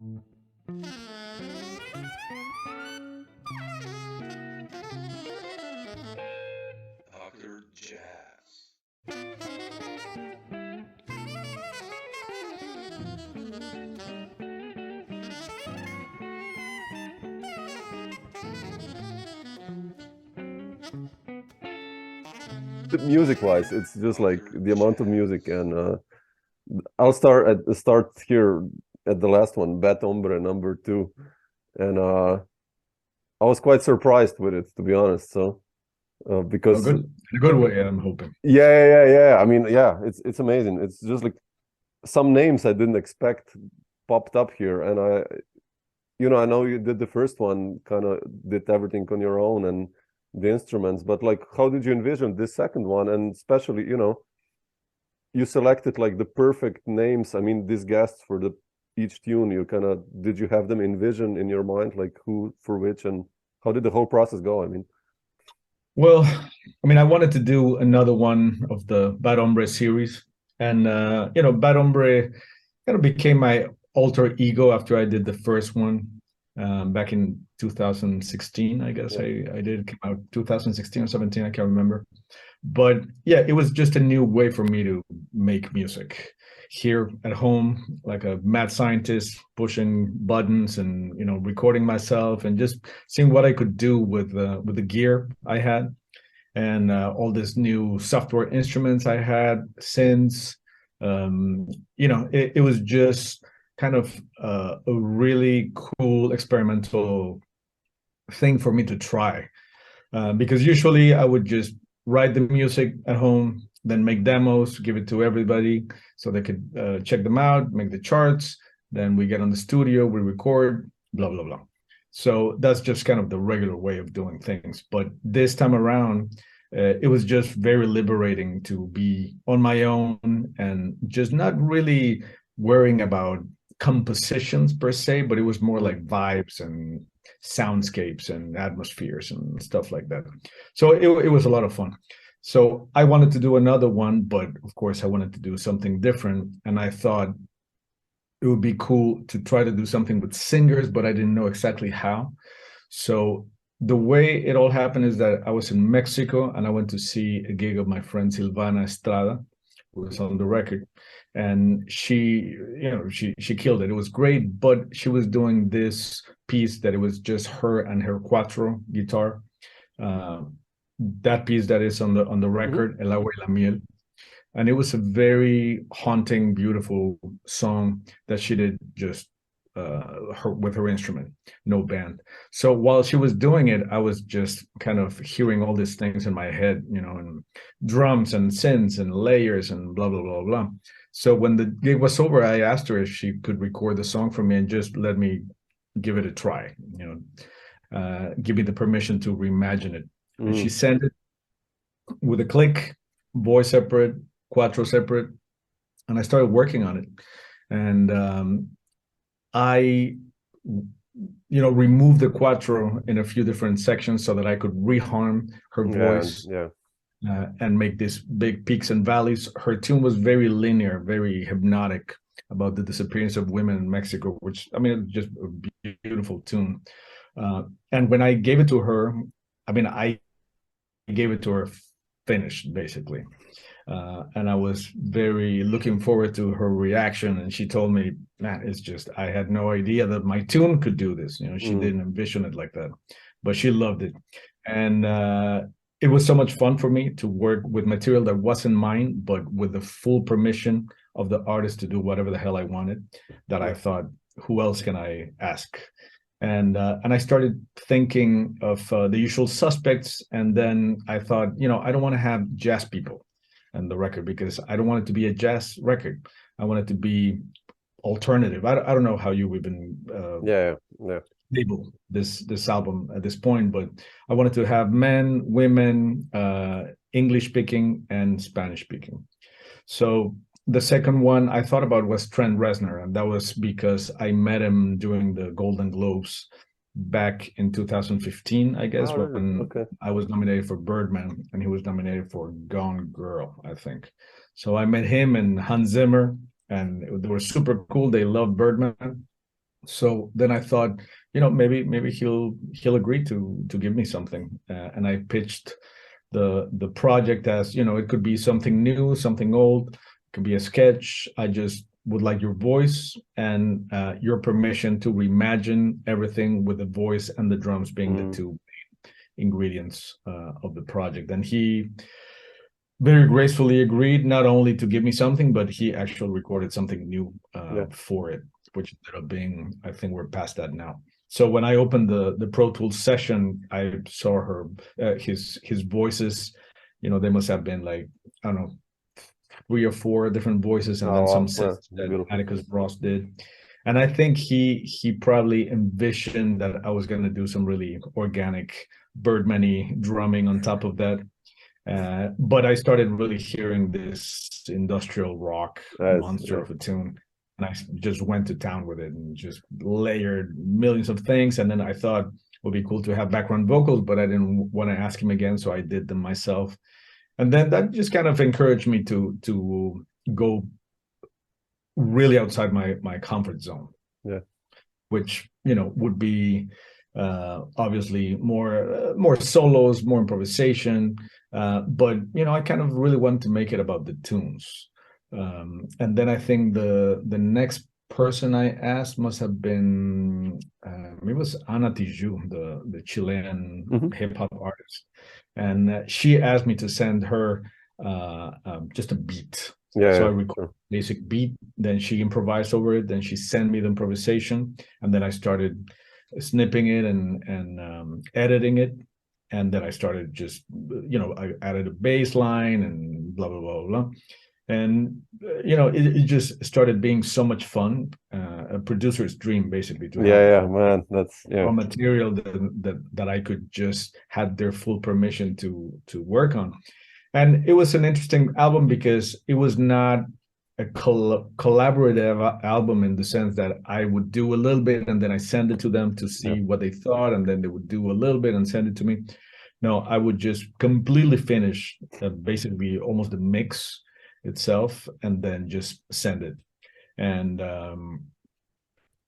Dr. Jazz. Music-wise, it's just like the amount of music, and I'll start here at the last one, Bat Hombre number 2, and I was quite surprised with it, to be honest. So because in a good way, I'm hoping. Yeah. I mean, yeah, it's amazing. It's just like some names I didn't expect popped up here, and I know you did the first one, kind of did everything on your own and the instruments, but like, how did you envision this second one? And especially, you selected like the perfect names. I mean, these guests for each tune, did you have them envision in your mind, like who for which, and how did the whole process go? I mean, well, I wanted to do another one of the Bad Hombre series, and Bad Hombre kind of became my alter ego after I did the first one back in 2016, I guess. I did. It came out 2016 or 17, I can't remember. But yeah, it was just a new way for me to make music here at home, like a mad scientist, pushing buttons and recording myself and just seeing what I could do with the gear I had, and all this new software instruments I had, synths. It was just kind of a really cool experimental thing for me to try, because usually I would just write the music at home, then make demos, give it to everybody so they could check them out, make the charts. Then we get on the studio, we record, blah, blah, blah. So that's just kind of the regular way of doing things. But this time around, it was just very liberating to be on my own and just not really worrying about compositions per se, but it was more like vibes and soundscapes and atmospheres and stuff like that. So it was a lot of fun. So I wanted to do another one, but of course I wanted to do something different. And I thought it would be cool to try to do something with singers, but I didn't know exactly how. So the way it all happened is that I was in Mexico and I went to see a gig of my friend Silvana Estrada, who was on the record. And she killed it. It was great, but she was doing this piece that it was just her and her cuatro guitar. That piece that is on the record, El Agua y la Miel. And it was a very haunting, beautiful song that she did just with her instrument, no band. So while she was doing it, I was just kind of hearing all these things in my head, and drums and synths and layers and blah, blah, blah, blah. So when the gig was over, I asked her if she could record the song for me and just let me give it a try, give me the permission to reimagine it. And she sent it with a click, voice separate, cuatro separate, and I started working on it. And I removed the cuatro in a few different sections so that I could reharm her voice. And make these big peaks and valleys. Her tune was very linear, very hypnotic, about the disappearance of women in Mexico, which, just a beautiful tune. And when I gave it to her, I gave it to her finished, basically. And I was very looking forward to her reaction. And she told me, man, it's just, I had no idea that my tune could do this. She didn't envision it like that, but she loved it. And it was so much fun for me to work with material that wasn't mine, but with the full permission of the artist to do whatever the hell I wanted, that I thought, who else can I ask? And I started thinking of the usual suspects. And then I thought, I don't want to have jazz people on the record, because I don't want it to be a jazz record. I want it to be alternative. I don't know how you even label this album at this point, but I wanted to have men, women, English speaking and Spanish speaking. So the second one I thought about was Trent Raznor, and that was because I met him during the Golden Globes back in 2015, I guess, when I was nominated for Birdman and he was nominated for Gone Girl, I think. So I met him and Hans Zimmer, and they were super cool. They loved Birdman. So then I thought, maybe he'll agree to give me something, and I pitched the project as, it could be something new, something old, it could be a sketch. I just would like your voice and your permission to reimagine everything, with the voice and the drums being the two ingredients of the project. And he very gracefully agreed not only to give me something, but he actually recorded something new for it, which ended up being, I think we're past that now. So when I opened the Pro Tools session, I saw his voices. They must have been like, I don't know, 3 or 4 different voices, and then some sets that Atticus Ross did. And I think he probably envisioned that I was going to do some really organic Birdman-y drumming on top of that. But I started really hearing this industrial rock monster of a tune, and I just went to town with it and just layered millions of things. And then I thought it would be cool to have background vocals, but I didn't want to ask him again, so I did them myself. And then that just kind of encouraged me to go really outside my comfort zone, which would be obviously more solos, more improvisation, but I kind of really wanted to make it about the tunes. And then I think the next person I asked must have been it was Ana Tijoux, the Chilean hip hop artist, and she asked me to send her just a beat. So I recorded a basic beat, then she improvised over it, then she sent me the improvisation, and then I started snipping it and editing it. And then I started just, I added a bass line and blah, blah, blah, blah. And, it just started being so much fun. A producer's dream, basically. To have man, that's material that I could just have their full permission to work on. And it was an interesting album because it was not a collaborative album in the sense that I would do a little bit and then I send it to them to see what they thought, and then they would do a little bit and send it to me. No, I would just completely finish basically almost the mix itself and then just send it. And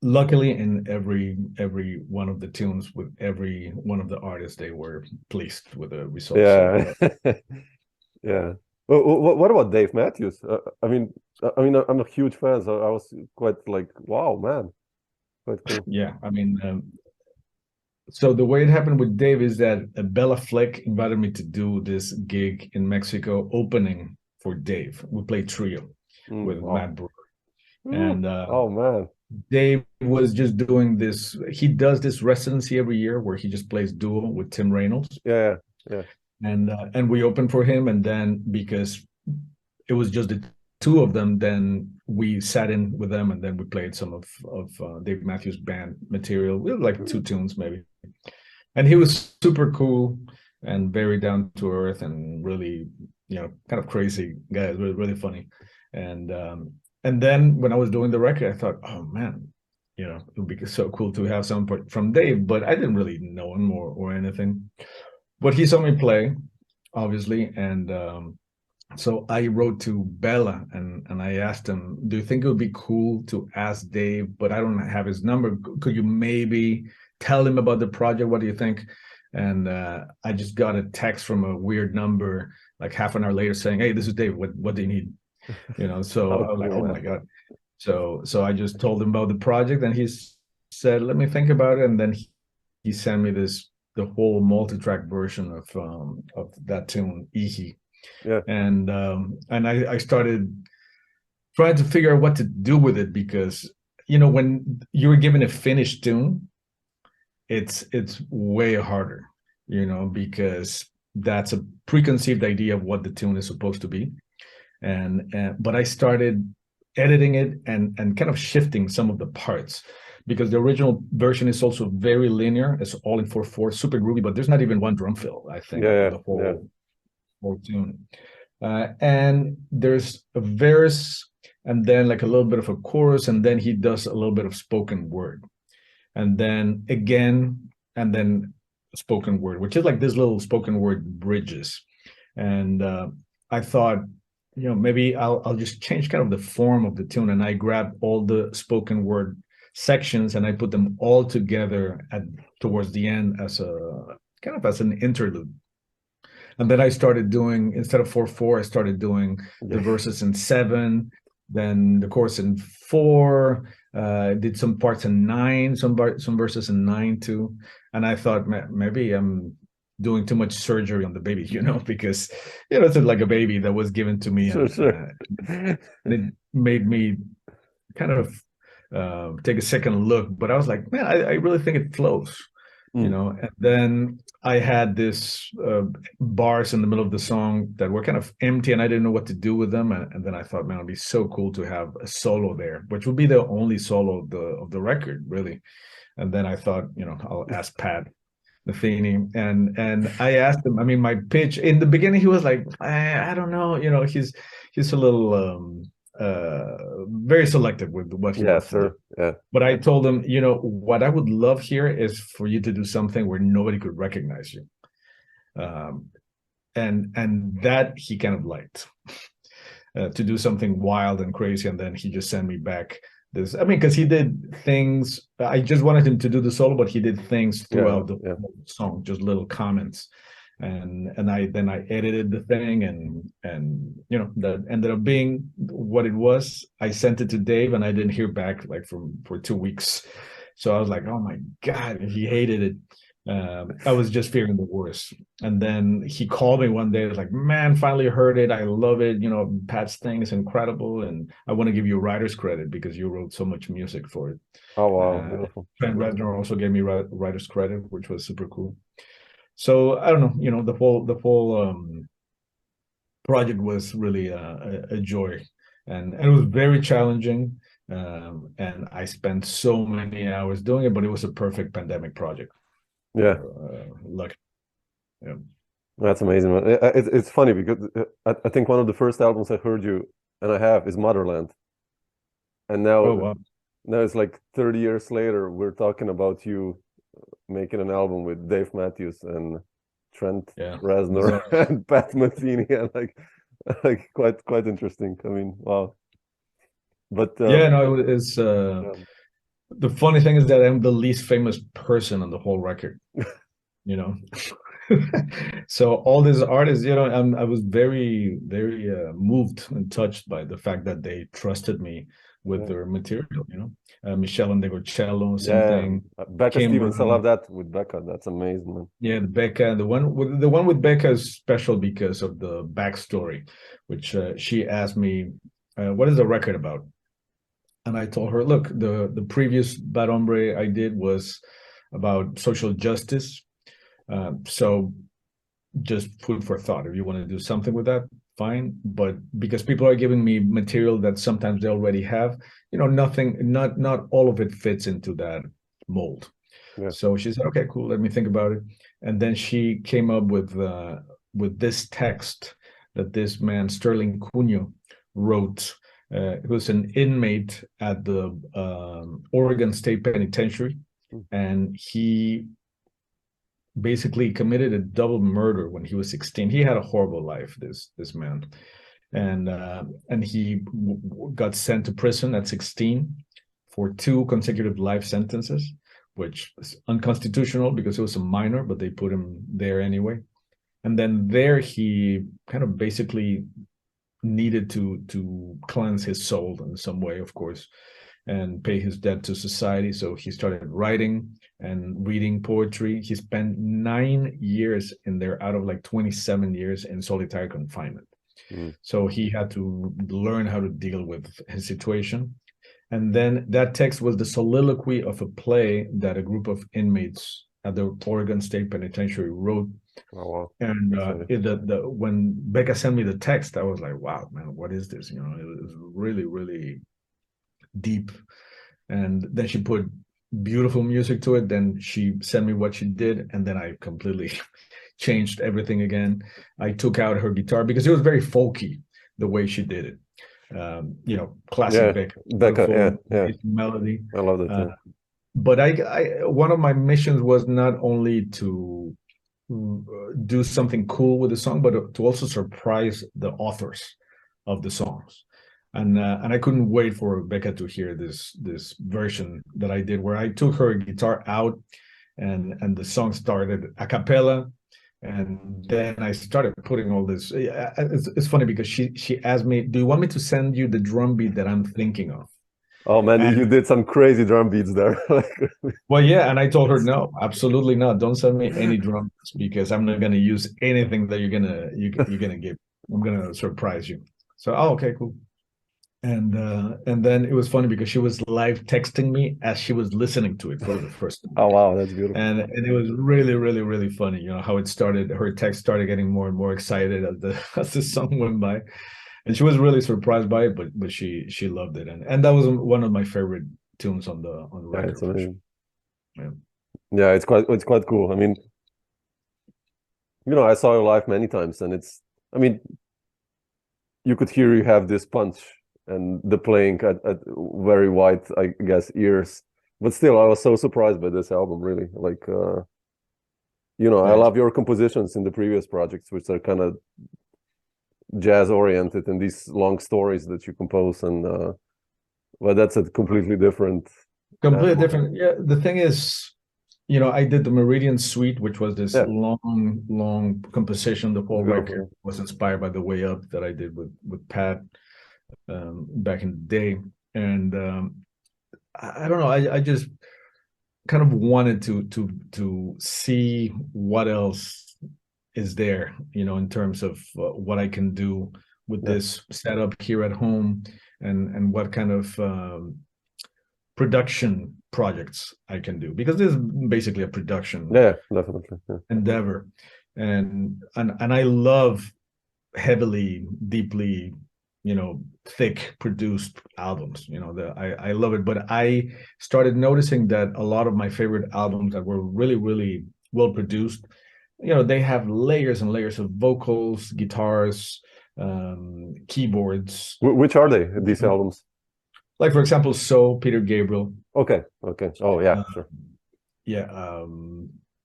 luckily, in every one of the tunes with every one of the artists, they were pleased with the results. Yeah. Well, what about Dave Matthews? I mean, I'm a huge fan, so I was quite like, wow, man, quite cool. Yeah, I mean, so the way it happened with Dave is that Bella Fleck invited me to do this gig in Mexico, opening for Dave. We played trio with Matt Brewer, and oh man, Dave was just doing this. He does this residency every year where he just plays duo with Tim Reynolds. Yeah. And we opened for him, and then because it was just the two of them, then we sat in with them, and then we played some of Dave Matthews Band material. We had like 2 tunes maybe, and he was super cool and very down to earth and really, kind of crazy guy, really, really funny. And then when I was doing the record, I thought, oh man, it would be so cool to have someone from Dave, but I didn't really know him or anything. But he saw me play, obviously, and so I wrote to Bella and I asked him, do you think it would be cool to ask Dave, but I don't have his number. Could you maybe tell him about the project? What do you think? And I just got a text from a weird number like half an hour later saying, hey, this is Dave. What do you need? So I was like, oh my God. So I just told him about the project, and he said, let me think about it. And then he sent me the whole multi-track version of that tune, Ihi. Yeah. And I started trying to figure out what to do with it, because when you're given a finished tune, it's way harder, because that's a preconceived idea of what the tune is supposed to be. But I started editing it and kind of shifting some of the parts, because the original version is also very linear. It's all in 4/4, super groovy, but there's not even one drum fill, I think, the whole tune. And there's a verse, and then like a little bit of a chorus, and then he does a little bit of spoken word, and then again, and then spoken word, which is like this little spoken word bridges. And I thought, maybe I'll just change kind of the form of the tune, and I grabbed all the spoken word sections, and I put them all together towards the end as a kind of as an interlude. And then I started doing, instead of 4/4, I started doing the verses in 7, then the chorus in 4. Did some parts in 9, some verses in 9 too. And I thought maybe I'm doing too much surgery on the baby, because it's like a baby that was given to me, and it made me kind of take a second look. But I was like, man, I really think it flows. And then I had this bars in the middle of the song that were kind of empty, and I didn't know what to do with them. And then I thought, man, it'd be so cool to have a solo there, which would be the only solo of the record, really. And then I thought, I'll ask Pat Metheny, and I asked him. I mean, my pitch in the beginning, he was like, I don't know, he's a little very selective with what he wants to do. Yeah. But I told him, what I would love here is for you to do something where nobody could recognize you. And that he kind of liked, to do something wild and crazy. And then he just sent me back this, because he did things, I just wanted him to do the solo, but he did things throughout the song, just little comments. And I edited the thing, and that ended up being what it was. I sent it to Dave, and I didn't hear back for 2 weeks. So I was like, oh my God, he hated it. I was just fearing the worst. And then he called me one day, like, man, finally heard it. I love it. Pat's thing is incredible, and I want to give you writer's credit because you wrote so much music for it. Oh wow, beautiful. Trent Raznor also gave me writer's credit, which was super cool. So I don't know, the whole project was really a joy, and it was very challenging, and I spent so many hours doing it, but it was a perfect pandemic project. Yeah, lucky. Yeah, that's amazing, man. It's funny because I think one of the first albums I heard you and I have is Motherland, and now it's like 30 years later we're talking about you making an album with Dave Matthews and Trent Raznor and Pat Metheny, and like quite interesting. I mean, wow. But it's the funny thing is that I'm the least famous person on the whole record, So all these artists, I was very, very moved and touched by the fact that they trusted me with their material, Meshell and Ndegeocello, same thing. Becca Stevens, I love that with Becca. That's amazing, man. Yeah, the Becca, the one with Becca is special because of the backstory, which she asked me, what is the record about? And I told her, look, the previous Bad Hombre I did was about social justice. So just food for thought. If you want to do something with that, fine. But because people are giving me material that sometimes they already have, not all of it fits into that mold. Yeah. So she said, okay, cool, let me think about it. And then she came up with this text that this man, Sterling Cunha, wrote. He was an inmate at the Oregon State Penitentiary, and he basically committed a double murder when he was 16. He had a horrible life, this man, and he got sent to prison at 16 for 2 consecutive life sentences, which is unconstitutional because it was a minor, but they put him there anyway. And then there he kind of basically needed to cleanse his soul in some way, of course, and pay his debt to society. So he started writing and reading poetry. He spent 9 years in there out of like 27 years in solitary confinement. So he had to learn how to deal with his situation. And then that text was the soliloquy of a play that a group of inmates at the Oregon State Penitentiary wrote. Oh, wow. And when Becca sent me the text, I was like, wow, man, what is this? It was really, really deep. And then she put beautiful music to it. Then she sent me what she did. And then I completely changed everything again. I took out her guitar because it was very folky, the way she did it. Classic Becca. Melody. I love that. But one of my missions was not only to do something cool with the song, but to also surprise the authors of the songs. and I couldn't wait for Becca to hear this version that I did, where I took her guitar out, and the song started a cappella, and then I started putting all this. It's funny because she asked me, "Do you want me to send you the drum beat that I'm thinking of?" Oh man, you did some crazy drum beats there. Well, yeah, and I told her, no, absolutely not. Don't send me any drum beats because I'm not gonna use anything that you're gonna give. I'm gonna surprise you. So, oh, okay, cool. And then it was funny because she was live texting me as she was listening to it for the first time. Oh wow, that's beautiful. And it was really, really, really funny. You know how it started. Her text started getting more and more excited as the song went by, and she was really surprised by it. But she loved it, and that was one of my favorite tunes on the record. Yeah, it's amazing. Yeah. Yeah, it's quite cool. I mean, I saw you live many times, and I mean, you could hear you have this punch and the playing at very wide, I guess, ears. But still, I was so surprised by this album, really. Like, I love your compositions in the previous projects, which are kind of jazz-oriented, and these long stories that you compose, and well, that's a completely different. Completely different. Yeah, the thing is, I did the Meridian Suite, which was this long composition. The whole record was inspired by the Way Up that I did with Pat back in the day, and I don't know. I just kind of wanted to see what else is there, in terms of what I can do with this setup here at home, and what kind of production projects I can do, because this is basically a production definitely endeavor, and I love heavily, deeply, thick produced albums. I love it, but I started noticing that a lot of my favorite albums that were really, really well produced, they have layers and layers of vocals, guitars, keyboards. Which are they, these albums? Like, for example, So, Peter Gabriel. Okay. Oh, yeah, sure. Yeah.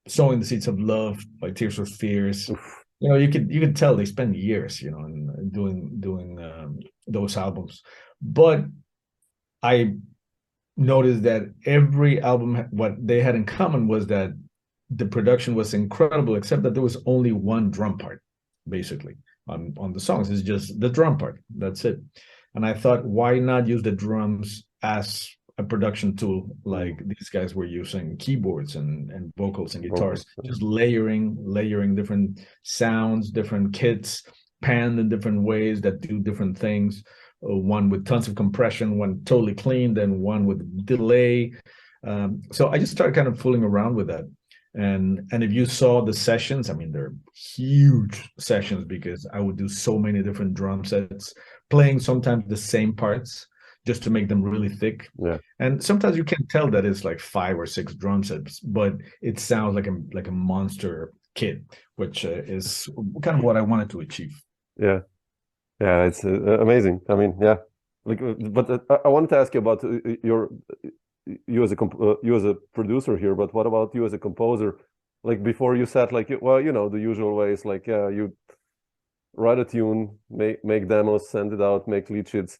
Sowing the Seeds of Love by Tears for Fears. Oof. You could tell they spend years, doing those albums. But I noticed that every album, what they had in common was that the production was incredible, except that there was only one drum part, basically, on the songs. It's just the drum part. That's it. And I thought, why not use the drums as a production tool, like these guys were using keyboards and vocals and guitars, just layering different sounds, different kits, panned in different ways that do different things. One with tons of compression, one totally clean, then one with delay. So I just started kind of fooling around with that. And if you saw the sessions, I mean, they're huge sessions because I would do so many different drum sets, playing sometimes the same parts just to make them really thick. Yeah. And sometimes you can tell that it's like 5 or 6 drum sets, but it sounds like a monster kit, which is kind of what I wanted to achieve. Yeah. Yeah, it's amazing. I mean, yeah. But I wanted to ask you about you as a producer here, but what about you as a composer? Like, before you said, like, the usual ways, like, you write a tune, make demos, send it out, make lead sheets.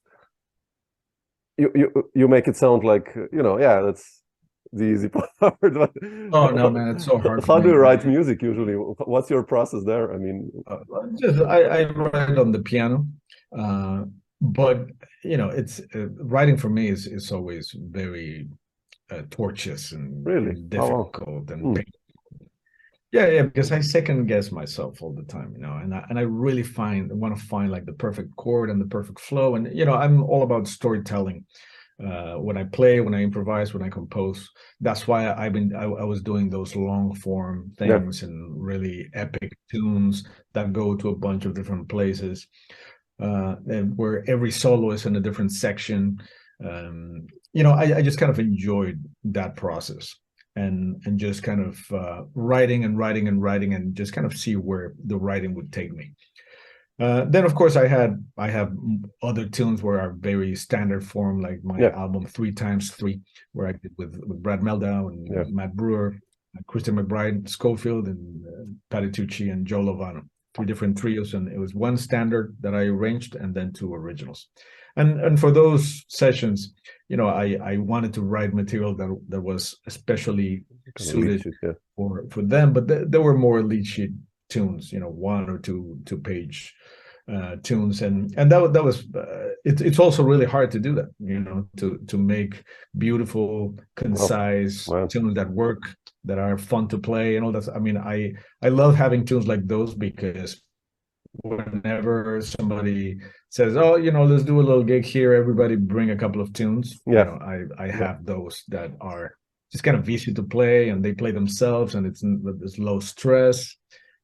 You make it sound like, that's the easy part. But oh no, man, it's so hard. How do you write music usually? What's your process there? I mean, I write on the piano, but it's writing for me is always very tortuous and really difficult and painful. Yeah, because I second guess myself all the time, and I really want to find like the perfect chord and the perfect flow, and I'm all about storytelling. When I play, when I improvise, when I compose, that's why I was doing those long form things and really epic tunes that go to a bunch of different places, and where every solo is in a different section. I just kind of enjoyed that process. And just kind of writing and just kind of see where the writing would take me. Then of course I have other tunes where are very standard form, like my album 3x3, where I did with Brad Meldau and Matt Brewer, Christian McBride, Schofield, and Patty Tucci and Joe Lovano, 3 different trios, and it was one standard that I arranged and then 2 originals. And for those sessions, you know, I wanted to write material that was especially suited for them, but there were more lead sheet tunes, you know, 1 or 2 page tunes, and that was it's also really hard to do that, you know, to make beautiful, concise tunes that work, that are fun to play and all that. I mean, I love having tunes like those, because whenever somebody says, oh, you know, let's do a little gig here, everybody bring a couple of tunes. You know, I have those that are just kind of easy to play, and they play themselves, and it's low stress.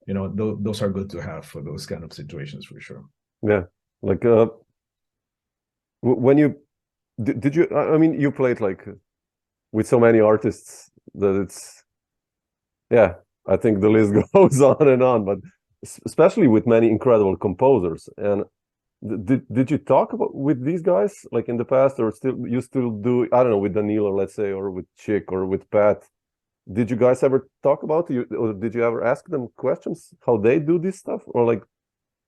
You know, those are good to have for those kind of situations, for sure. Yeah, like when you did you? I mean, you played like with so many artists that it's, yeah, I think the list goes on and on, but especially with many incredible composers. And did you talk about with these guys like in the past, or you still do? I don't know, with Danilo, let's say, or with Chick, or with Pat. Did you guys ever talk about it, or did you ever ask them questions how they do this stuff, or like?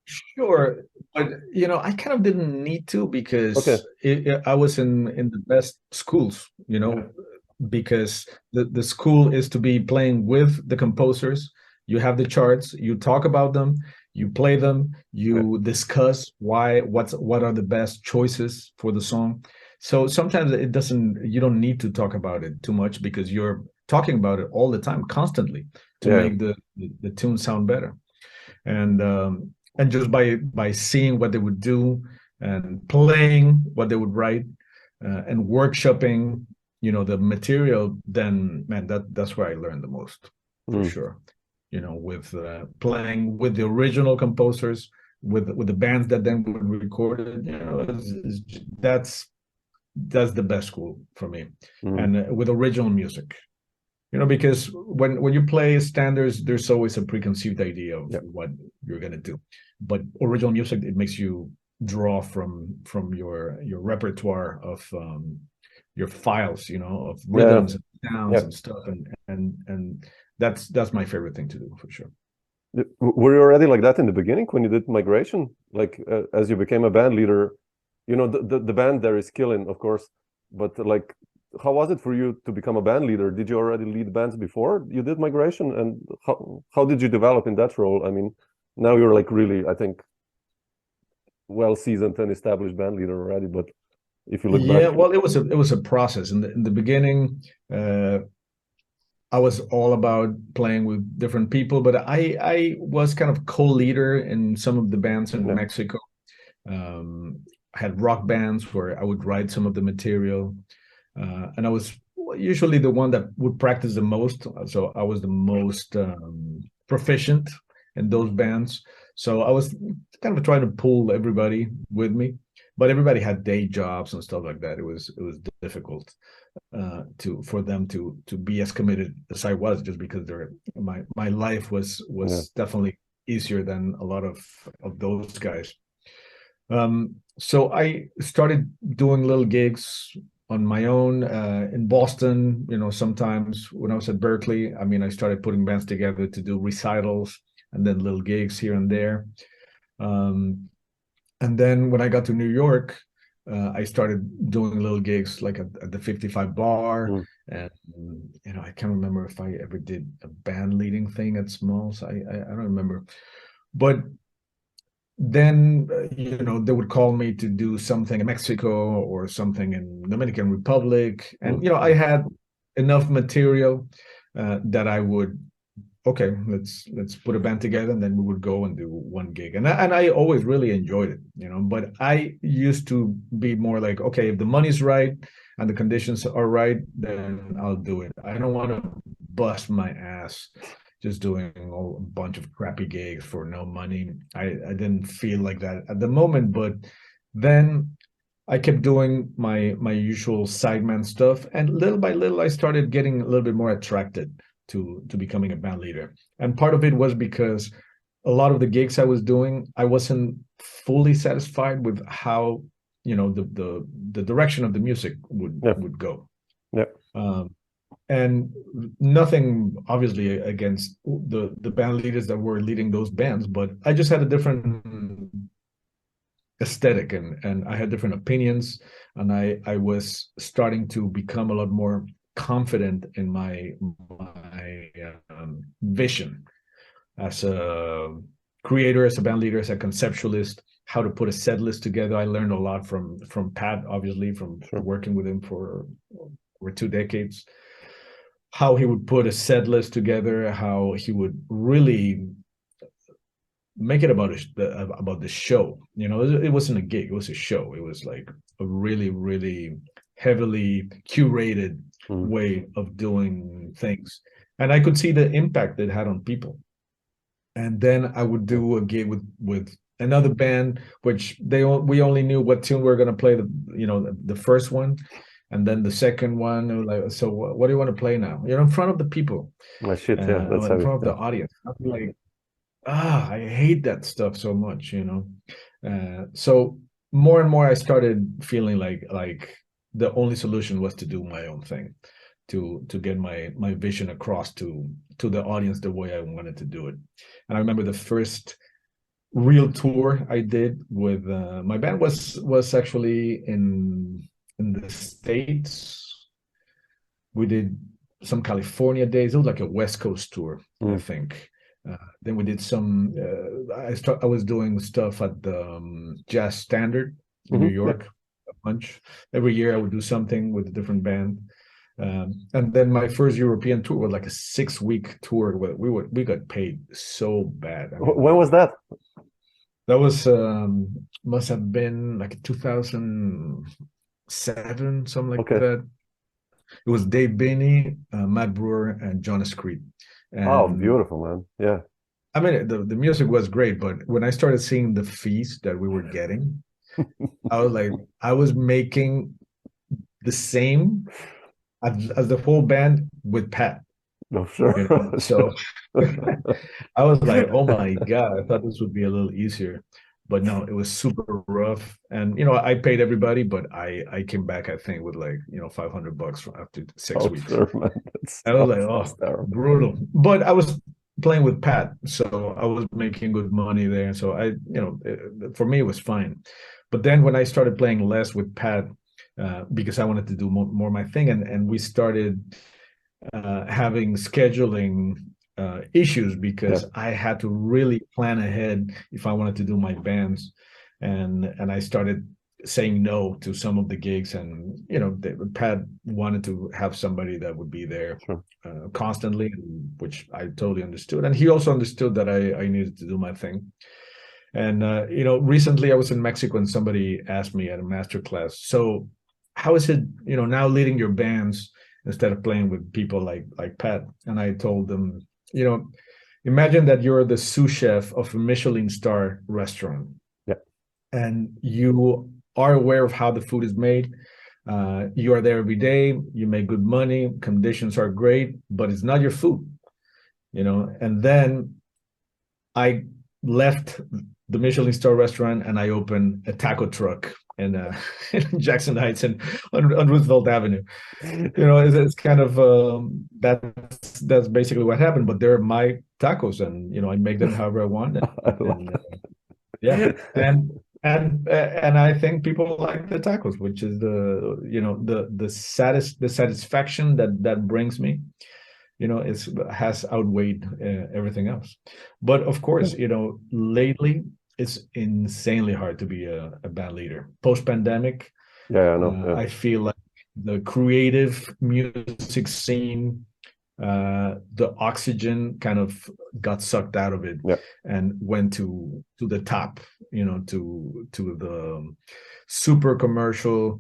Sure, but you know, I kind of didn't need to, because I was in the best schools, you know, because the school is to be playing with the composers. You have the charts, you talk about them, you play them, you discuss what are the best choices for the song. So sometimes you don't need to talk about it too much, because you're talking about it all the time, constantly, to make the tune sound better. And just by seeing what they would do and playing what they would write, and workshopping, you know, the material, then man, that's where I learned the most, for sure. You know, with playing with the original composers, with the bands that then would record it, you know, that's the best school for me. And with original music, you know, because when you play standards, there's always a preconceived idea of what you're gonna do. But original music, it makes you draw from your repertoire of your files, you know, of rhythms and sounds and stuff, and that's my favorite thing to do, for sure. Were you already like that in the beginning when you did Migration? Like as you became a band leader, you know, the band there is killing, of course, but like, how was it for you to become a band leader? Did you already lead bands before you did Migration, and how did you develop in that role? I mean, now you're like really, I think, well seasoned and established band leader already, but if you look back, well, it was a process. In the beginning, I was all about playing with different people, but I was kind of co-leader in some of the bands in Mexico. I had rock bands where I would write some of the material, and I was usually the one that would practice the most. So I was the most proficient in those bands. So I was kind of trying to pull everybody with me, but everybody had day jobs and stuff like that. It was difficult for them to be as committed as I was, just because my life was definitely easier than a lot of those guys. So I started doing little gigs on my own in Boston. You know, sometimes when I was at Berkeley, I mean, I started putting bands together to do recitals, and then little gigs here and there. And then when I got to New York, I started doing little gigs like at the 55 Bar. And, you know, I can't remember if I ever did a band leading thing at Smalls. I don't remember. But then, you know, they would call me to do something in Mexico or something in Dominican Republic. And, you know, I had enough material that I would, okay, let's put a band together, and then we would go and do one gig. And I always really enjoyed it, you know, but I used to be more like, okay, if the money's right and the conditions are right, then I'll do it. I don't want to bust my ass just doing a bunch of crappy gigs for no money. I didn't feel like that at the moment, but then I kept doing my usual sideman stuff, and little by little I started getting a little bit more attracted to becoming a band leader. And part of it was because a lot of the gigs I was doing, I wasn't fully satisfied with how, you know, the direction of the music would go. And nothing obviously against the band leaders that were leading those bands, but I just had a different aesthetic, and I had different opinions, and I was starting to become a lot more confident in my vision as a creator, as a band leader, as a conceptualist, how to put a set list together. I learned a lot from Pat, obviously, from working with him for over 2 decades. How he would put a set list together, how he would really make it about the show. You know, it wasn't a gig; it was a show. It was like a really, really heavily curated way of doing things, and I could see the impact it had on people. And then I would do a gig with another band, which we only knew what tune we were going to play, the first one, and then the second one. Like, so what do you want to play now? In front of the people. Oh, shit, yeah, that's in front of the audience. I'm like, I hate that stuff so much, so more and more I started feeling like the only solution was to do my own thing, to get my vision across to the audience the way I wanted to do it. And I remember the first real tour I did with my band was actually in the States. We did some California days. It was like a West Coast tour, I think. Then we did some. I was doing stuff at the Jazz Standard in New York a bunch. Every year I would do something with a different band. And then my first European tour was like a 6-week tour where we got paid so bad. I mean, when was that? That was must have been like 2007, something like that. It was Dave Binney, Matt Brewer, and John Escreet. Oh, beautiful, man. Yeah. I mean, the music was great, but when I started seeing the fees that we were getting, I was like, I was making the same as the whole band with Pat. No, sure. So I was like, oh my God, I thought this would be a little easier. But no, it was super rough. And, I paid everybody, but I came back, I think, with like, $500 after 6 weeks. Sure, man. I was like, brutal. But I was playing with Pat, so I was making good money there. So for me, it was fine. But then when I started playing less with Pat, because I wanted to do more my thing, and we started having scheduling issues because I had to really plan ahead if I wanted to do my bands, and I started saying no to some of the gigs, and Pat wanted to have somebody that would be there constantly, which I totally understood, and he also understood that I needed to do my thing. And recently I was in Mexico and somebody asked me at a master class, so how is it now leading your bands instead of playing with people like Pat? And I told them, imagine that you're the sous chef of a Michelin star restaurant. Yeah. And you are aware of how the food is made. You are there every day. You make good money. Conditions are great, but it's not your food, And then I left the Michelin star restaurant and I opened a taco truck in Jackson Heights and on Roosevelt Avenue. It's kind of that's basically what happened. But they're my tacos, and I make them however I want. And I think people like the tacos, which is the satisfaction that brings me. Has outweighed everything else. But of course, lately it's insanely hard to be a band leader. Post-pandemic, I feel like the creative music scene, the oxygen kind of got sucked out of it and went to the top, to the super commercial,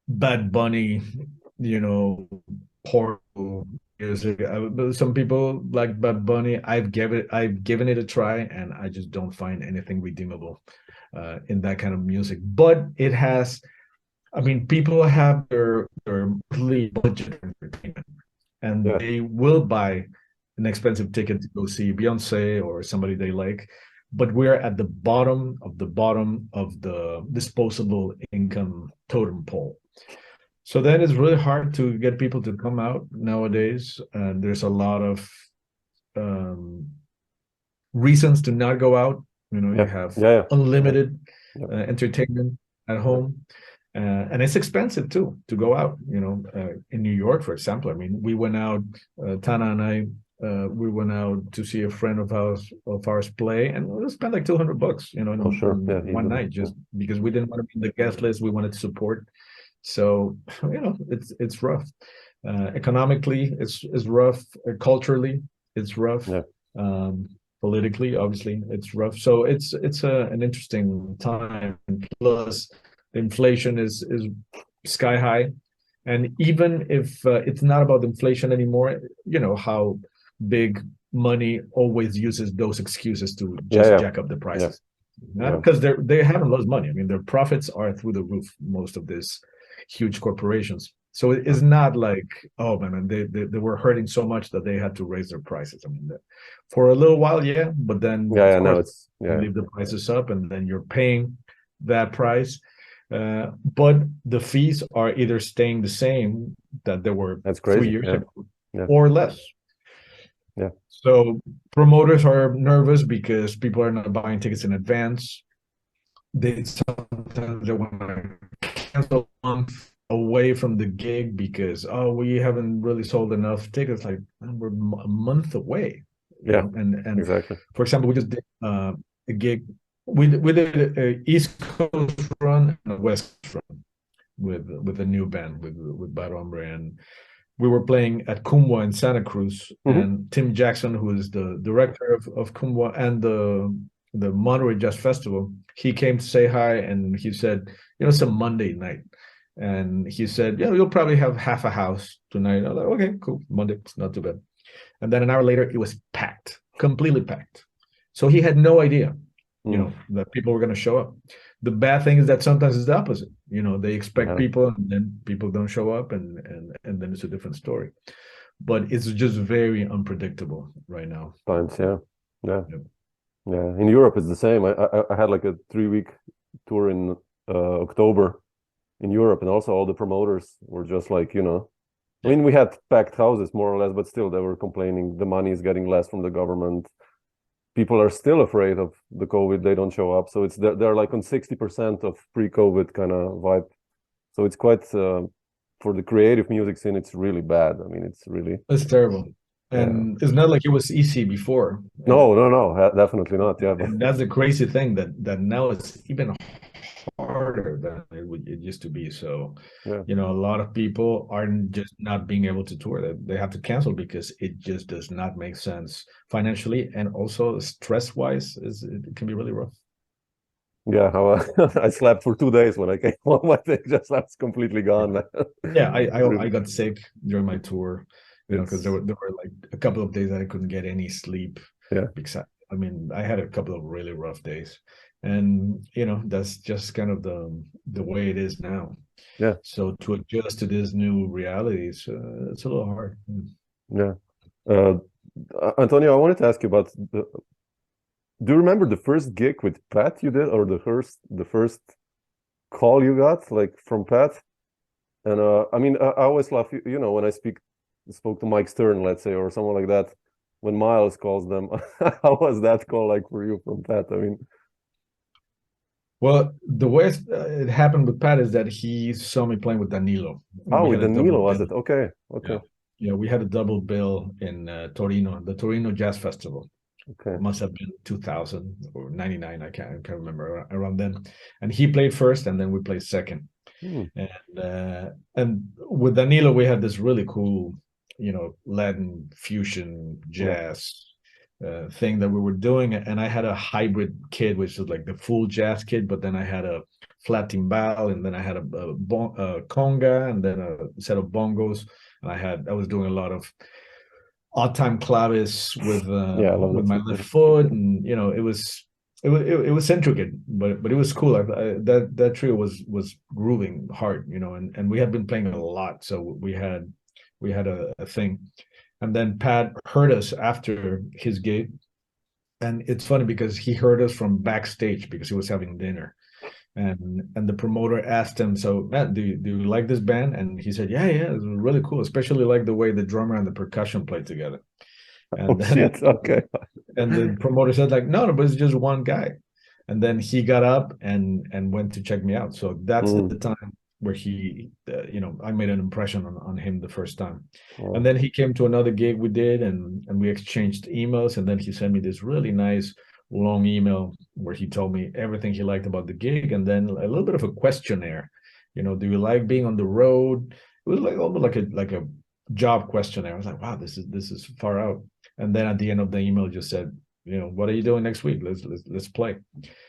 Bad Bunny, horrible music. Some people like Bad Bunny. I've given it a try, and I just don't find anything redeemable in that kind of music. But it has, people have their monthly budget entertainment, and they will buy an expensive ticket to go see Beyonce or somebody they like. But we're at the bottom of the disposable income totem pole. So then it's really hard to get people to come out nowadays. And there's a lot of reasons to not go out. You have unlimited entertainment at home. And it's expensive too to go out, in New York, for example. I mean, we went out, Thana and I, we went out to see a friend of ours play, and we spent like $200, one night, just because we didn't want to be in the guest list. We wanted to support. So, it's rough. Economically, it's rough. Culturally, it's rough. Yeah. Politically, obviously, it's rough. So it's an interesting time. Plus, the inflation is sky high, and even if it's not about inflation anymore, how big money always uses those excuses to just jack up the prices. Not because they haven't lost money. I mean, their profits are through the roof, most of these huge corporations. So it's not like, oh man, they were hurting so much that they had to raise their prices. I mean, for a little while, but then leave the prices up, and then you're paying that price. But the fees are either staying the same that they were 3 years ago, or less. Yeah. So promoters are nervous because people are not buying tickets in advance. Sometimes they want to cancel a month away from the gig because we haven't really sold enough tickets. Like, we're a month away. And exactly. For example, we just did a gig. We did a East Coast run and a West Coast run with a new band with Bad Hombre, and we were playing at Cumbwa in Santa Cruz, and Tim Jackson, who is the director of Cumbwa and the Monterey Jazz Festival, he came to say hi, and he said, it's a Monday night, and he said, you'll probably have half a house tonight. I was like, okay, cool, Monday, it's not too bad. And then an hour later, it was packed, completely packed. So he had no idea, that people were going to show up. The bad thing is that sometimes it's the opposite. They expect people, and then people don't show up, and then it's a different story. But it's just very unpredictable right now. Times, yeah. In Europe, it's the same. I had like a 3-week tour in October in Europe, and also all the promoters were just like, I mean, we had packed houses more or less, but still they were complaining the money is getting less from the government. People are still afraid of the COVID. They don't show up. So they're like on 60% of pre-COVID kind of vibe. So it's quite, for the creative music scene, it's really bad. I mean, it's terrible. And it's not like it was easy before. No, definitely not. Yeah. And that's the crazy thing, that now it's even harder than it used to be. So, a lot of people are just not being able to tour. They have to cancel because it just does not make sense financially, and also stress-wise, it can be really rough. Yeah, how I slept for 2 days when I came home. I think that's completely gone. I got sick during my tour, because there were like a couple of days that I couldn't get any sleep. Because I had a couple of really rough days. And that's just kind of the way it is now. So to adjust to this new reality, it's a little hard. Antonio, I wanted to ask you about do you remember the first gig with Pat you did, or the first call you got, like, from Pat? And I always laugh, when I spoke to Mike Stern, let's say, or someone like that, when Miles calls them. How was that call like for you from Pat? I mean, well, the way it happened with Pat is that he saw me playing with Danilo. With Danilo, was it? Okay. Yeah, we had a double bill in Torino, the Torino Jazz Festival. Okay. It must have been 2000 or 99, I can't remember, around then. And he played first, and then we played second. And with Danilo, we had this really cool, Latin fusion jazz thing that we were doing, and I had a hybrid kit, which was like the full jazz kit, but then I had a flat timbal, and then I had a conga, and then a set of bongos, and I was doing a lot of odd time clavis with my left foot, and it was intricate, but it was cool. That trio was grooving hard, and we had been playing a lot, so we had a thing. And then Pat heard us after his gig, and it's funny because he heard us from backstage because he was having dinner, and the promoter asked him, "So, Matt, do you like this band?" And he said, "Yeah, it was really cool, especially like the way the drummer and the percussion played together." And okay. And the promoter said, like, no, but it's just one guy. and then he got up and went to check me out. So that's the time where he, I made an impression on him the first time. And then he came to another gig we did, and we exchanged emails, and then he sent me this really nice long email where he told me everything he liked about the gig, and then a little bit of a questionnaire. Do you like being on the road? It was like almost like a job questionnaire. I was like, wow, this is far out. And then at the end of the email, just said, what are you doing next week? Let's play.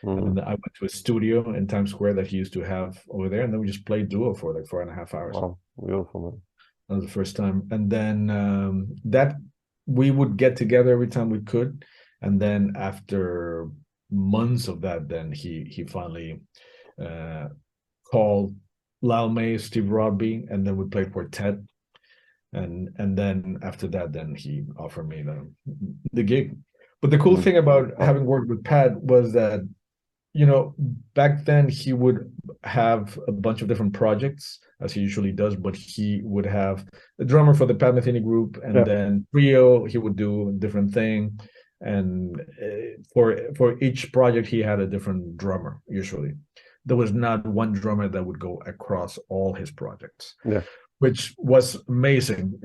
And then I went to a studio in Times Square that he used to have over there, and then we just played duo for like 4.5 hours. Wow, beautiful, man. That was the first time. And then that we would get together every time we could. And then after months of that, then he finally called Lyle May, Steve Rodby, and then we played quartet. And then after that, then he offered me the gig. But the cool thing about having worked with Pat was that, back then he would have a bunch of different projects, as he usually does, but he would have a drummer for the Pat Metheny group, and then trio, he would do a different thing. And for each project, he had a different drummer, usually. There was not one drummer that would go across all his projects, which was amazing.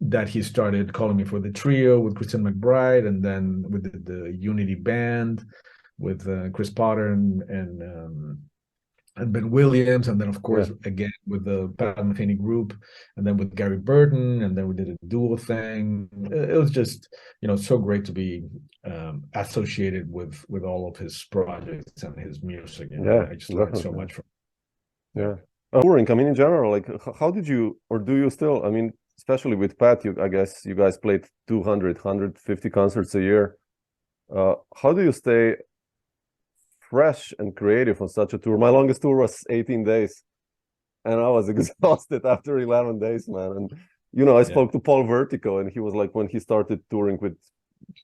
That he started calling me for the trio with Christian McBride, and then with the Unity band with Chris Potter and Ben Williams, and then of course again with the Pat Metheny group, and then with Gary Burton, and then we did a duo thing. It was just so great to be associated with all of his projects and his music. I just learned so much from him. Touring, I mean, in general, like how did you, or do you still, I mean, especially with Pat, I guess you guys played 200, 150 concerts a year. How do you stay fresh and creative on such a tour? My longest tour was 18 days, and I was exhausted after 11 days, man. And, I spoke to Paul Vertigo, and he was like, when he started touring with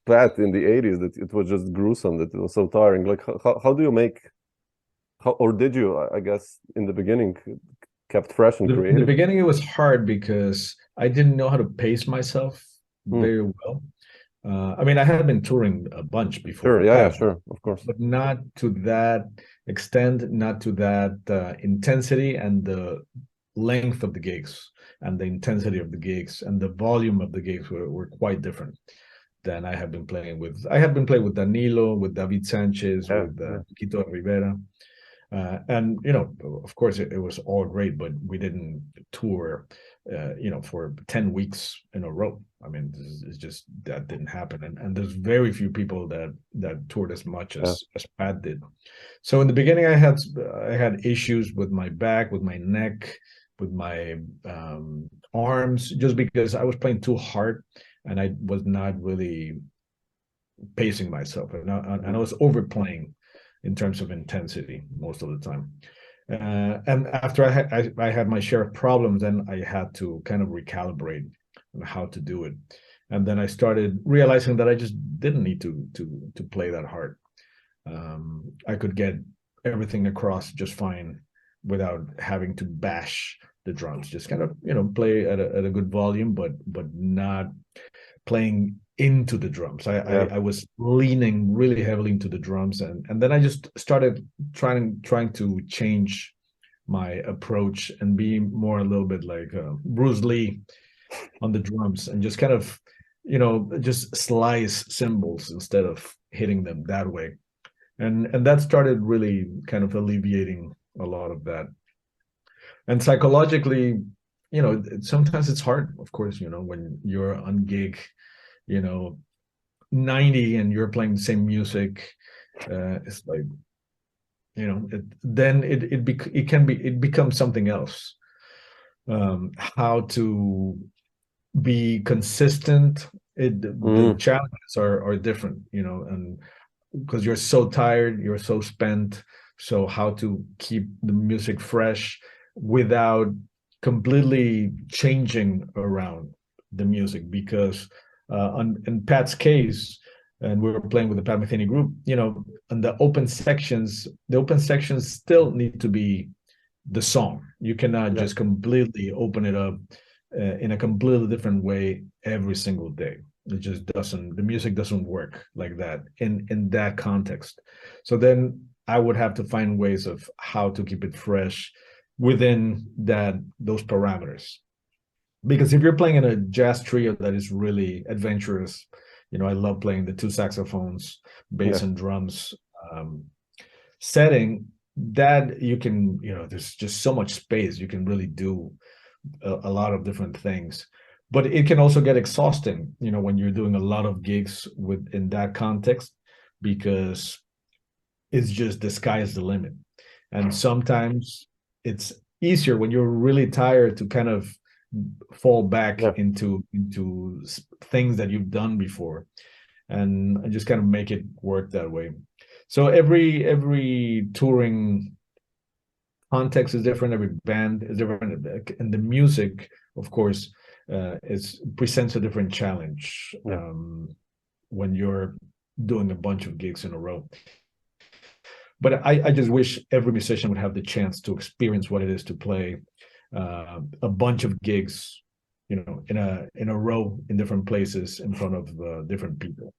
Pat in the 80s, that it was just gruesome, that it was so tiring. Like, how do you make, or did you, I guess, in the beginning, kept fresh and creative? In the beginning, it was hard because I didn't know how to pace myself very well. I mean, I had been touring a bunch before. Sure, sure, of course. But not to that extent, not to that intensity, and the length of the gigs and the intensity of the gigs and the volume of the gigs were quite different than I had been playing with. I had been playing with Danilo, with David Sanchez, with Quito Rivera. And, of course, it was all great, but we didn't tour, for 10 weeks in a row. I mean, it's just, that didn't happen. And there's very few people that toured as much as Pat did. So in the beginning, I had issues with my back, with my neck, with my arms, just because I was playing too hard and I was not really pacing myself. And I was overplaying in terms of intensity most of the time. And after I had my share of problems, then I had to kind of recalibrate on how to do it. And then I started realizing that I just didn't need to play that hard. I could get everything across just fine without having to bash the drums. Just kind of, play at a good volume, but not playing into the drums. I was leaning really heavily into the drums, and then I just started trying to change my approach and be more a little bit like Bruce Lee on the drums, and just kind of just slice cymbals instead of hitting them that way, and that started really kind of alleviating a lot of that. And psychologically, sometimes it's hard, of course, when you're on gig 90 and you're playing the same music. It's like, it becomes something else. How to be consistent. The challenges are different, and because you're so tired, you're so spent. So how to keep the music fresh without completely changing around the music, because in Pat's case, and we were playing with the Pat Metheny group, and the open sections still need to be the song. You cannot just completely open it up in a completely different way every single day. It just doesn't. The music doesn't work like that in that context. So then I would have to find ways of how to keep it fresh within those parameters. Because if you're playing in a jazz trio that is really adventurous, I love playing the two saxophones, bass and drums setting, that you can, there's just so much space. You can really do a lot of different things. But it can also get exhausting, when you're doing a lot of gigs in that context, because it's just the sky is the limit. And sometimes it's easier when you're really tired to kind of fall back into things that you've done before, and just kind of make it work that way. So every touring context is different, every band is different, and the music, of course, presents a different challenge when you're doing a bunch of gigs in a row. But I just wish every musician would have the chance to experience what it is to play a bunch of gigs, in a row in different places in front of different people,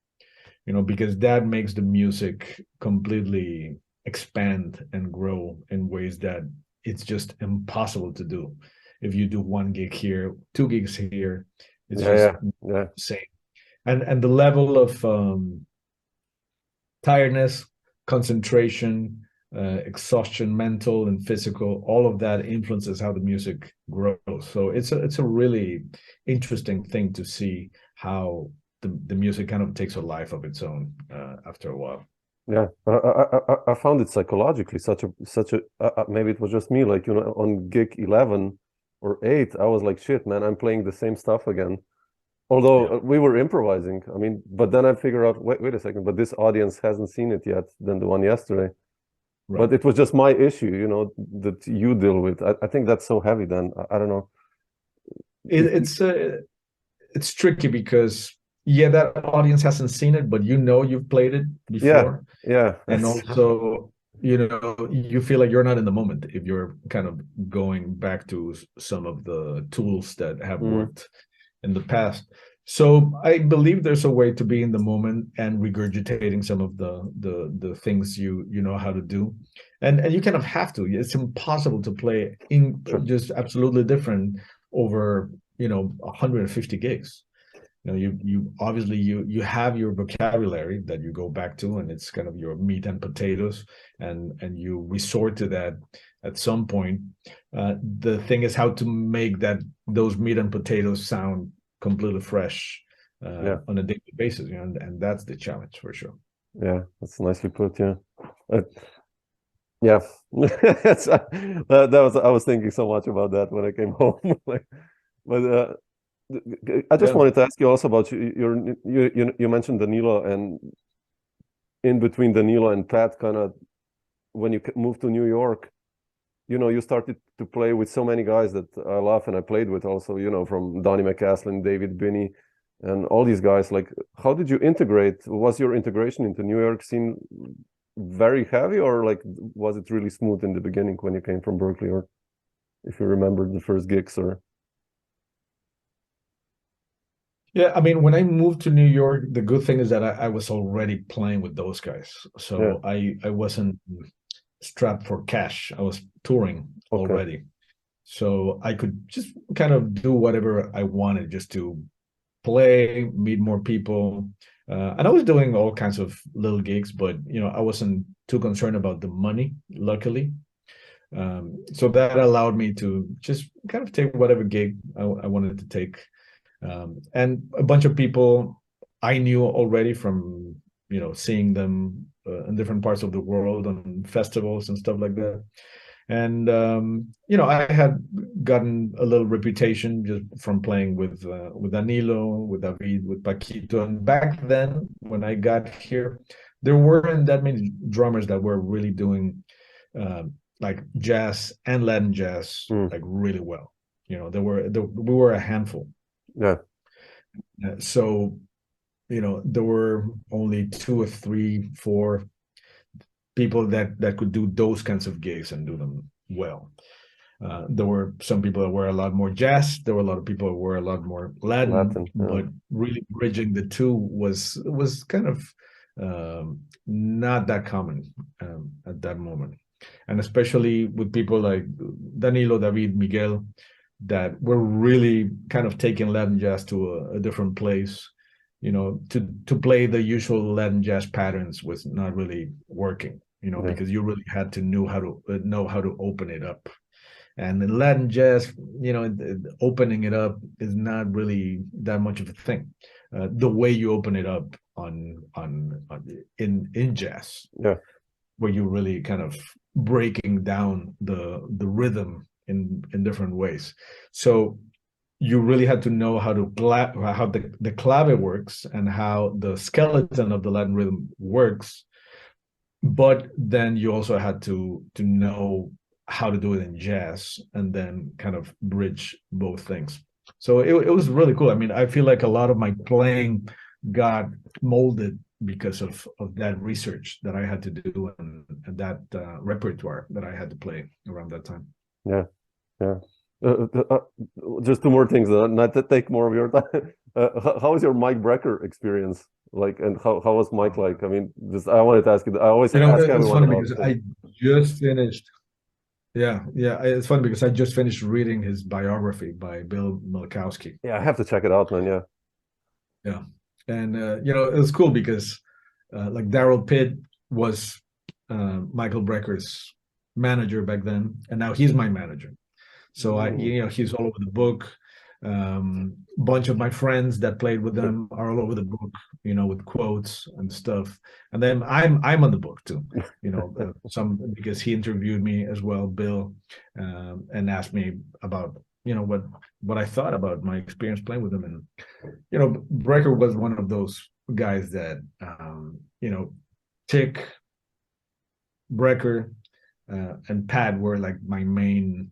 because that makes the music completely expand and grow in ways that it's just impossible to do. If you do one gig here, two gigs here, it's insane. And the level of tiredness, concentration, exhaustion, mental and physical, all of that influences how the music grows. So it's a really interesting thing to see how the music kind of takes a life of its own after a while. Yeah, I found it psychologically such a maybe it was just me, like, on gig 11 or 8, I was like, shit, man, I'm playing the same stuff again. Although we were improvising, I mean, but then I figured out, wait a second, but this audience hasn't seen it yet than the one yesterday. Right. But it was just my issue, that you deal with. I think that's so heavy then. I don't know. It's tricky because that audience hasn't seen it, but you've played it before. Yeah. And also, you feel like you're not in the moment if you're kind of going back to some of the tools that have worked in the past. So I believe there's a way to be in the moment and regurgitating some of the things you know how to do, and you kind of have to. It's impossible to play just absolutely different over 150 gigs. You obviously you have your vocabulary that you go back to, and it's kind of your meat and potatoes, and you resort to that at some point. The thing is how to make those meat and potatoes sound completely fresh on a daily basis, and that's the challenge for sure. Yeah, that's nicely put. Yeah, I was thinking so much about that when I came home. But I just wanted to ask you also about you mentioned Danilo, and in between Danilo and Pat, kind of when you moved to New York, you started to play with so many guys that I love and I played with also, from Donny, McCaslin, David, Binney, and all these guys. Like, how did you integrate? Was your integration into New York scene very heavy, or like was it really smooth in the beginning when you came from Berkeley, or if you remember the first gigs? Or yeah, I mean, when I moved to New York, the good thing is that I was already playing with those guys, so I wasn't strapped for cash. I was touring already, so I could just kind of do whatever I wanted, just to play, meet more people, and I was doing all kinds of little gigs, but I wasn't too concerned about the money, luckily. So that allowed me to just kind of take whatever gig I wanted to take, and a bunch of people I knew already from seeing them in different parts of the world on festivals and stuff like that. And I had gotten a little reputation just from playing with Danilo, with David, with Paquito. And back then, when I got here, there weren't that many drummers that were really doing like jazz and Latin jazz like really well. We were a handful. Yeah. So there were only 2 or 3, 4 people that could do those kinds of gigs and do them well. There were some people that were a lot more jazz. There were a lot of people that were a lot more Latin, but really bridging the two was kind of not that common at that moment. And especially with people like Danilo, David, Miguel, that were really kind of taking Latin jazz to a different place. You know, to play the usual Latin jazz patterns was not really working, you know, because you really had to know how to open it up. And in Latin jazz, you know, opening it up is not really that much of a thing. The way you open it up in jazz, where you really kind of breaking down the rhythm in different ways. So you really had to know how the clave works and how the skeleton of the Latin rhythm works. But then you also had to know how to do it in jazz and then kind of bridge both things. So it was really cool. I mean, I feel like a lot of my playing got molded because of that research that I had to do and that repertoire that I had to play around that time. Yeah. Just two more things, not to take more of your time. How was your Mike Brecker experience? Like, and how was Mike like? I mean, just I wanted to ask you. I always ask everyone. It's funny because I just finished. Yeah, it's funny because I just finished reading his biography by Bill Malkowski. Yeah, I have to check it out, man. Yeah, and you know, it was cool because like Daryl Pitt was Michael Brecker's manager back then, and now he's my manager. So you know, he's all over the book. Bunch of my friends that played with them are all over the book, you know, with quotes and stuff. And then I'm on the book too, you know, some because he interviewed me as well, Bill, and asked me about, you know, what I thought about my experience playing with him. And you know, Brecker was one of those guys that you know, Tick, Brecker, and Pat were like my main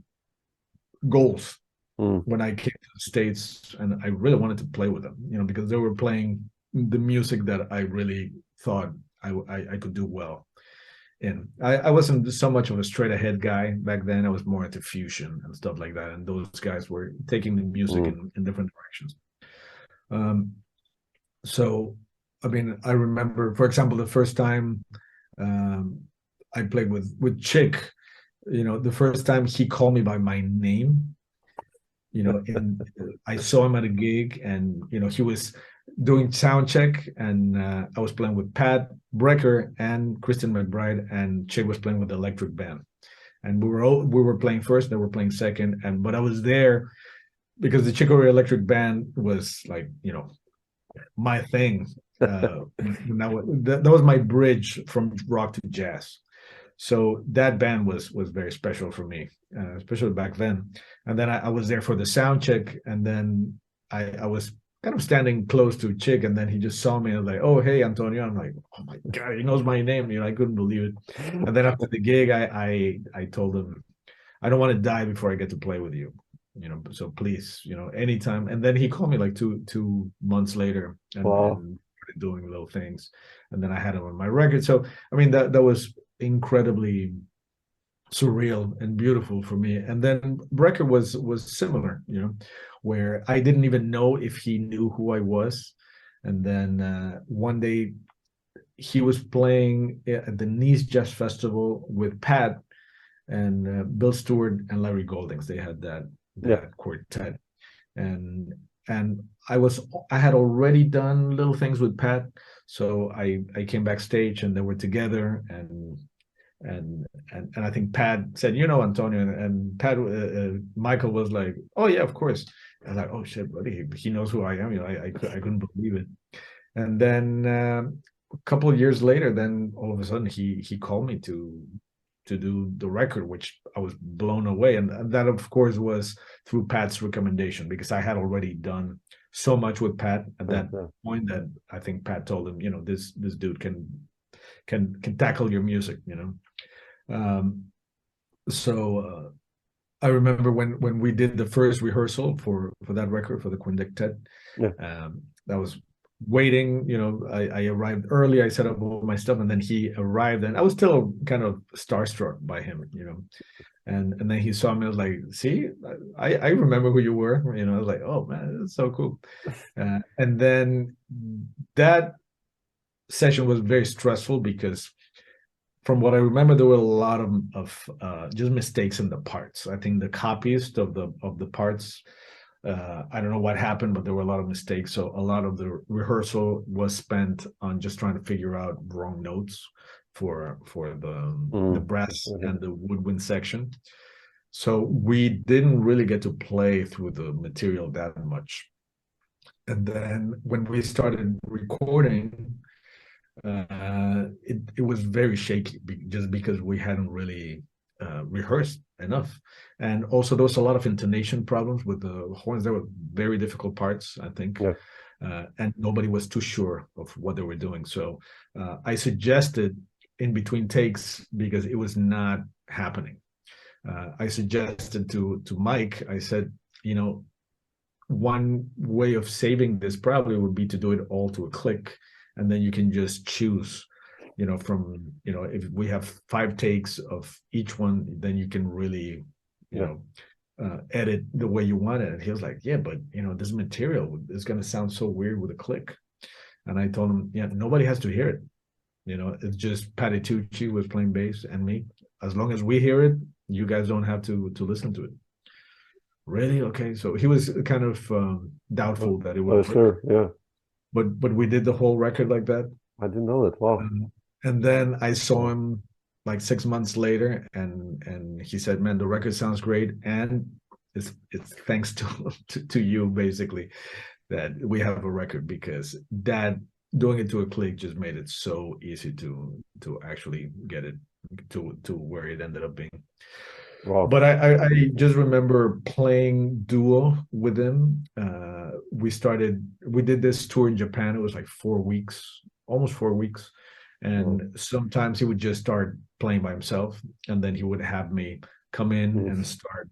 goals when I came to the States, and I really wanted to play with them, you know, because they were playing the music that I really thought I could do well in. I wasn't so much of a straight ahead guy back then. I was more into fusion and stuff like that, and those guys were taking the music in different directions. So I mean, I remember, for example, the first time I played with Chick, you know, the first time he called me by my name, you know, and I saw him at a gig, and you know, he was doing sound check, and I was playing with Pat, Brecker, and Kristen McBride, and Chick was playing with the electric band, and we were playing first, they were playing second, but I was there because the Chick Corea Electric Band was like, you know, my thing. That was my bridge from rock to jazz. So that band was very special for me, especially back then. And then I was there for the sound check, and then I was kind of standing close to Chick, and then he just saw me and was like, "Oh, hey, Antonio." I'm like, "Oh my God, he knows my name." You know, I couldn't believe it. And then after the gig, I told him, "I don't want to die before I get to play with you. You know, so please, you know, anytime." And then he called me like two months later, and started doing little things. And then I had him on my record. So I mean, that was incredibly surreal and beautiful for me. And then Brecker was similar, you know, where I didn't even know if he knew who I was. And then one day he was playing at the Nice Jazz Festival with Pat and Bill Stewart and Larry Goldings. They had that quartet, and I had already done little things with Pat, so I came backstage and they were together, and I think Pat said, "You know, Antonio," and Pat Michael was like, "Oh yeah, of course." I was like, "Oh shit, buddy, he knows who I am." You know, I couldn't believe it. And then a couple of years later, then all of a sudden he called me to do the record, which I was blown away. And that, of course, was through Pat's recommendation, because I had already done so much with Pat at that point that I think Pat told him, you know, this dude can tackle your music, you know. So I remember when we did the first rehearsal for that record, for the Quintet, that was waiting, you know, I arrived early, I set up all my stuff, and then he arrived, and I was still kind of starstruck by him, you know. And then he saw me. I was like, see, I remember who you were. You know, I was like, oh man, that's so cool. And then that session was very stressful because from what I remember, there were a lot of just mistakes in the parts. I think the copyist of the parts, I don't know what happened, but there were a lot of mistakes. So a lot of the rehearsal was spent on just trying to figure out wrong notes for the brass and the woodwind section. So we didn't really get to play through the material that much. And then when we started recording, it was very shaky just because we hadn't really rehearsed enough. And also there was a lot of intonation problems with the horns. There were very difficult parts, I think. Yeah. And nobody was too sure of what they were doing. So I suggested in between takes, because it was not happening. I suggested to Mike, I said, you know, one way of saving this probably would be to do it all to a click, and then you can just choose, you know, from, you know, if we have 5 takes of each one, then you can really, you know, edit the way you want it. And he was like, yeah, but, you know, this material is going to sound so weird with a click. And I told him, yeah, nobody has to hear it. You know, it's just Pat Tijoux was playing bass and me. As long as we hear it, you guys don't have to listen to it. Really? Okay. So he was kind of doubtful that it would work. Sure, yeah. But we did the whole record like that. I didn't know that. Wow. And then I saw him like 6 months later, and he said, man, the record sounds great, and it's thanks to you, basically, that we have a record, because that doing it to a click just made it so easy to actually get it to where it ended up being. Wow. But I just remember playing duo with him. We did this tour in Japan. It was like 4 weeks, almost 4 weeks. And sometimes he would just start playing by himself, and then he would have me come in and start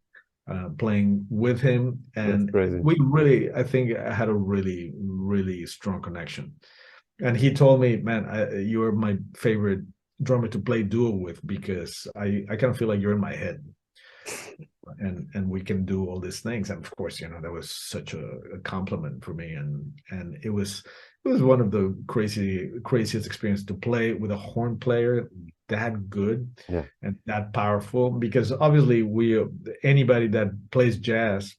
playing with him. And we really, I think, had a really, really strong connection. And he told me, man, you're my favorite drummer to play duo with, because I kind of feel like you're in my head. And we can do all these things. And of course, you know, that was such a compliment for me. And it was one of the craziest experiences to play with a horn player that good and that powerful, because obviously anybody that plays jazz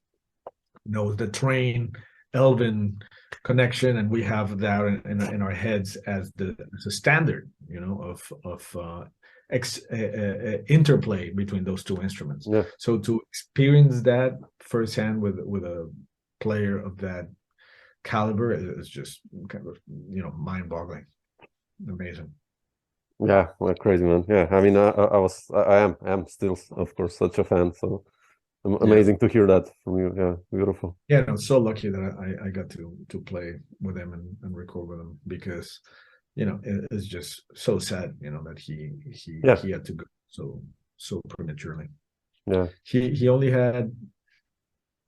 knows the Train Elvin connection, and we have that in our heads as the standard, you know, of interplay between those two instruments. So to experience that firsthand with a player of that caliber is just kind of, you know, mind-boggling. Amazing. Yeah, well, crazy, man. Yeah, I mean, I am still, of course, such a fan. So amazing to hear that from you. Yeah, beautiful. Yeah, I'm so lucky that I got to play with him and record with him, because, you know, it's just so sad, you know, that he had to go so prematurely. Yeah, he only had,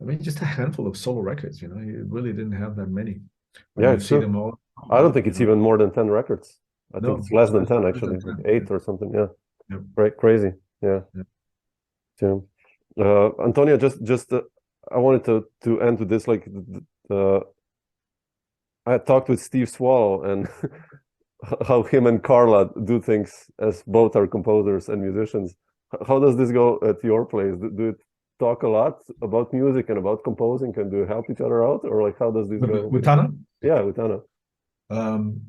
I mean, just a handful of solo records. You know, he really didn't have that many. When you see them all, I don't think it's even more than 10 records. I think it's less than 10 actually, 8 or something. Yeah, right, crazy. Yeah. Antonio, just I wanted to end with this. Like, I talked with Steve Swallow and how him and Carla do things, as both are composers and musicians. How does this go at your place? Do you talk a lot about music and about composing, and do you help each other out, or like how does this go? With Thana? Yeah, with Thana.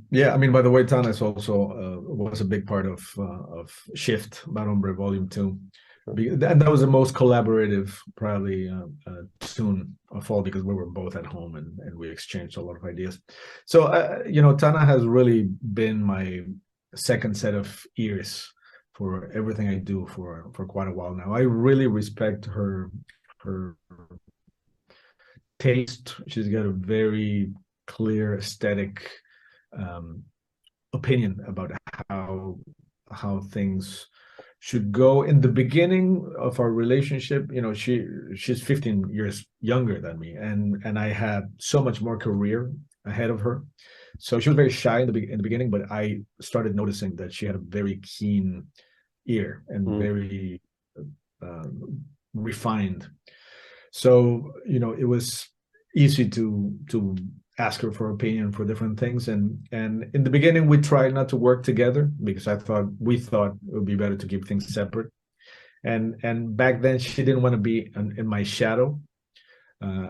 Yeah, I mean, by the way, Thana is also was a big part of Shift, Hombre Volume 2. And that was the most collaborative, probably, tune of all, because we were both at home and we exchanged a lot of ideas. So, you know, Thana has really been my second set of ears for everything I do for quite a while now. I really respect her taste. She's got a very clear aesthetic opinion about how things should go. In the beginning of our relationship, you know, she's 15 years younger than me, and I had so much more career ahead of her. So she was very shy in the beginning, but I started noticing that she had a very keen ear and very refined. So, it was easy to ask her for opinion for different things. And in the beginning, we tried not to work together because we thought it would be better to keep things separate. And back then, she didn't want to be in my shadow,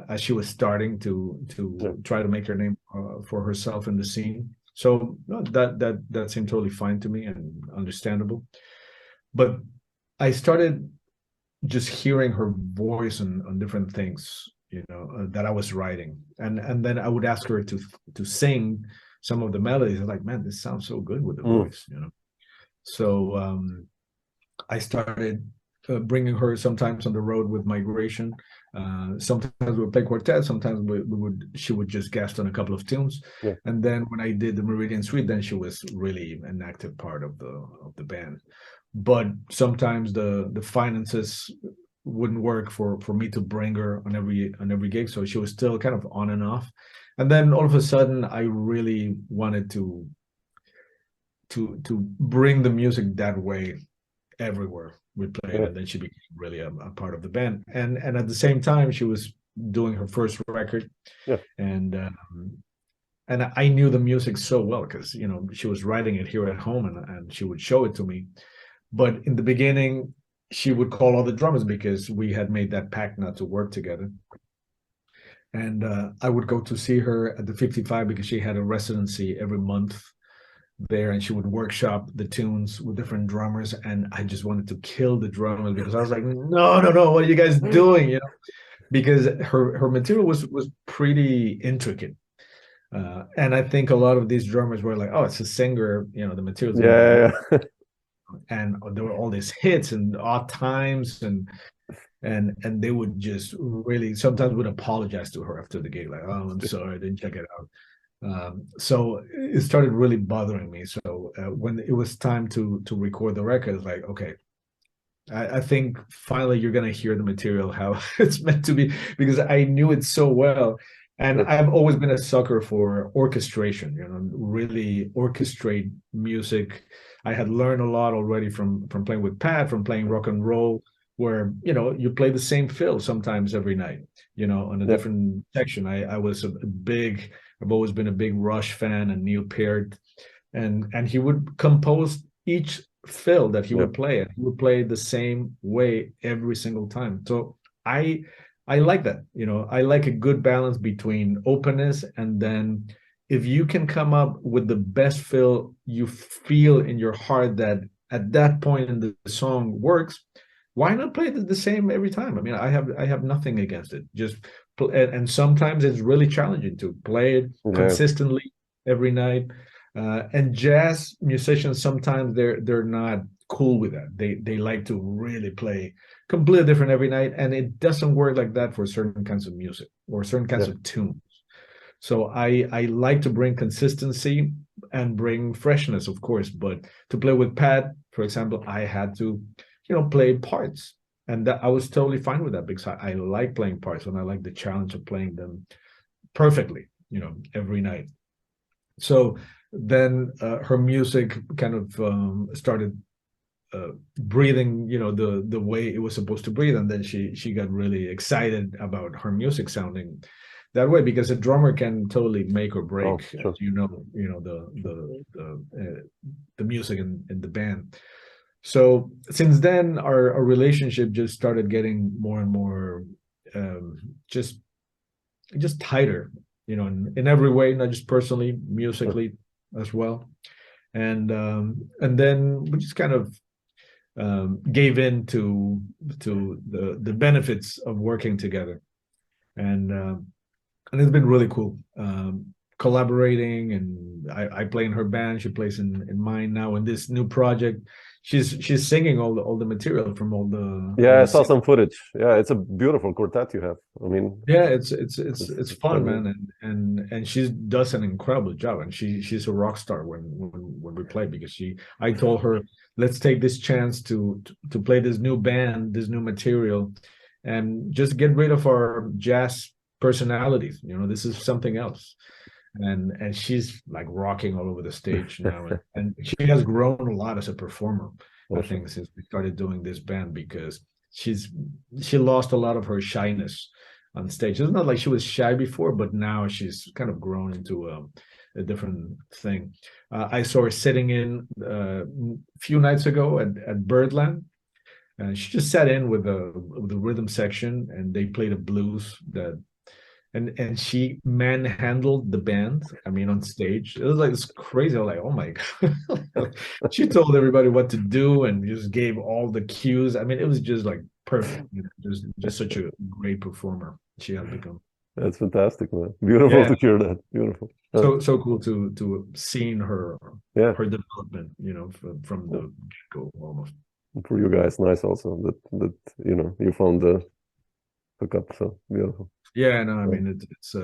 as she was starting to try to make her name for herself in the scene. So that seemed totally fine to me and understandable. But I started just hearing her voice on different things, that I was writing, and then I would ask her to sing some of the melodies. I'm like, man, this sounds so good with the voice, So I started bringing her sometimes on the road with Migration. Sometimes we would play quartet. Sometimes she would just guest on a couple of tunes. Yeah. And then when I did the Meridian Suite, then she was really an active part of the band. But sometimes the finances wouldn't work for me to bring her on every gig, so she was still kind of on and off. And then all of a sudden, I really wanted to bring the music that way everywhere we played, and then she became really a part of the band. And at the same time, she was doing her first record, and I knew the music so well because she was writing it here at home, and she would show it to me. But in the beginning, she would call all the drummers because we had made that pact not to work together. And I would go to see her at the 55 because she had a residency every month there, and she would workshop the tunes with different drummers. And I just wanted to kill the drummers because I was like, no, what are you guys doing? Because her material was pretty intricate. And I think a lot of these drummers were like, oh, it's a singer, the material's yeah. And there were all these hits and odd times, and they would just really sometimes would apologize to her after the gig, like, oh, I'm sorry, I didn't check it out. So it started really bothering me. So when it was time to record the record, it's like, okay, I think finally you're gonna hear the material how it's meant to be, because I knew it so well. And I've always been a sucker for orchestration, really orchestrate music. I had learned a lot already from playing with Pat, from playing rock and roll, where, you play the same fill sometimes every night, on a different section. I've always been a big Rush fan and Neil Peart. And he would compose each fill that he would play, and he would play the same way every single time. So I like that, I like a good balance between openness, and then if you can come up with the best fill you feel in your heart that at that point in the song works, why not play the same every time? I mean, I have nothing against it. Just and sometimes it's really challenging to play it consistently every night. And jazz musicians, sometimes they're not cool with that. They like to really play completely different every night, and it doesn't work like that for certain kinds of music or certain kinds of tunes. So I like to bring consistency and bring freshness, of course. But to play with Pat, for example, I had to play parts, and that I was totally fine with that because I like playing parts, and I like the challenge of playing them perfectly every night. So then her music kind of started breathing, the way it was supposed to breathe, and then she got really excited about her music sounding that way, because a drummer can totally make or break, the music in the band. So since then, our relationship just started getting more and more just tighter, in every way, not just personally, musically as well. And then we just kind of gave in to the benefits of working together, and it's been really cool collaborating. And I play in her band, she plays in mine now. In this new project, she's singing all the material from all the I saw some footage. It's a beautiful quartet you have. I mean, it's fun, man, and she does an incredible job, and she's a rock star when we play, because I told her, let's take this chance to play this new band, this new material, and just get rid of our jazz personalities. This is something else. And she's like rocking all over the stage now, and she has grown a lot as a performer, I think, since we started doing this band, because she lost a lot of her shyness on stage. It's not like she was shy before, but now she's kind of grown into a different thing. I saw her sitting in a few nights ago at Birdland. She just sat in with the rhythm section, and they played a blues that, and she manhandled the band. I mean, on stage, it was like this crazy. I was like, oh my god! She told everybody what to do and just gave all the cues. I mean, it was just like perfect. Just such a great performer she has become. That's fantastic, man. Beautiful to hear that. Beautiful. So cool to seeing her her development. From the get-go almost. For you guys, nice also that you found the hookup. So beautiful. Yeah, no, I mean it's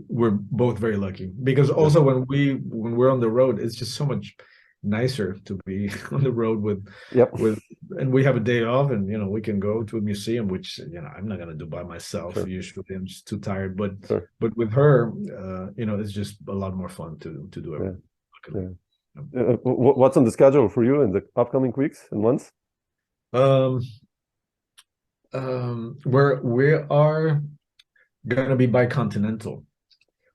we're both very lucky because also when we're on the road, it's just so much nicer to be on the road with and we have a day off, and we can go to a museum, which I'm not gonna do by myself. Usually I'm just too tired, but with her, it's just a lot more fun to do everything. What's on the schedule for you in the upcoming weeks and months? We are gonna be bicontinental.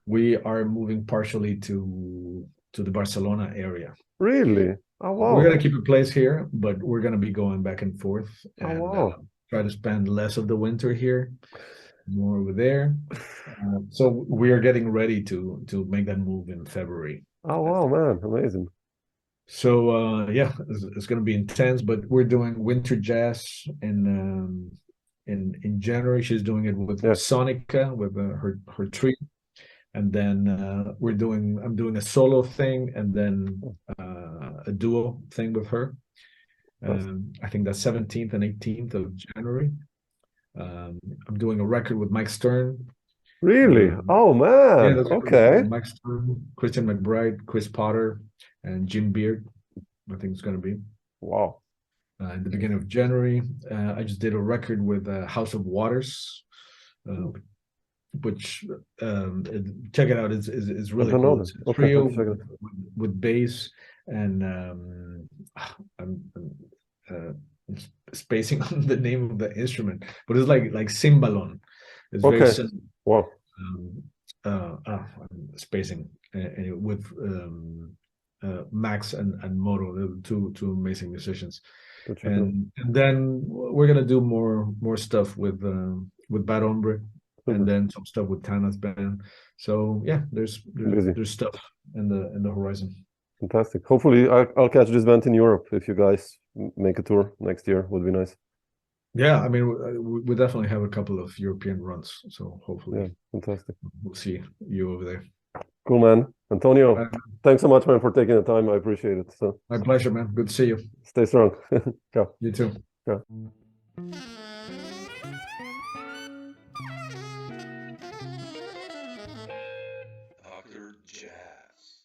We are moving partially to the Barcelona area. Really? Oh wow. We're gonna keep a place here, but we're gonna be going back and forth and try to spend less of the winter here, more over there. So we are getting ready to make that move in February. Oh wow, man, amazing. So it's gonna be intense, but we're doing winter jazz in January. She's doing it with Sonica, with her trio, and then I'm doing a solo thing, and then a duo thing with her. I think that's 17th and 18th of January. I'm doing a record with Mike Stern. Really? Oh man. Okay. Mike Stern, Christian McBride, Chris Potter, and Jim Beard. I think it's going to be. Wow. In the beginning of January, I just did a record with House of Waters, which check it out. It's really cool. It's a trio with bass, and I'm spacing on the name of the instrument, but it's like cymbalon. It's very simple. Wow. I'm spacing with Max and Maro, two amazing musicians. And then we're gonna do more stuff with Bad Hombre, and then some stuff with Thana's band. So yeah, there's stuff in the horizon. Fantastic. Hopefully I'll catch this band in Europe if you guys make a tour next year. Would be nice. Yeah, I mean we definitely have a couple of European runs, so hopefully fantastic. We'll see you over there. Cool, man. Antonio, thanks so much, man, for taking the time. I appreciate it. So my pleasure, man. Good to see you. Stay strong. Ciao. You too. Ciao. Dr. Jazz.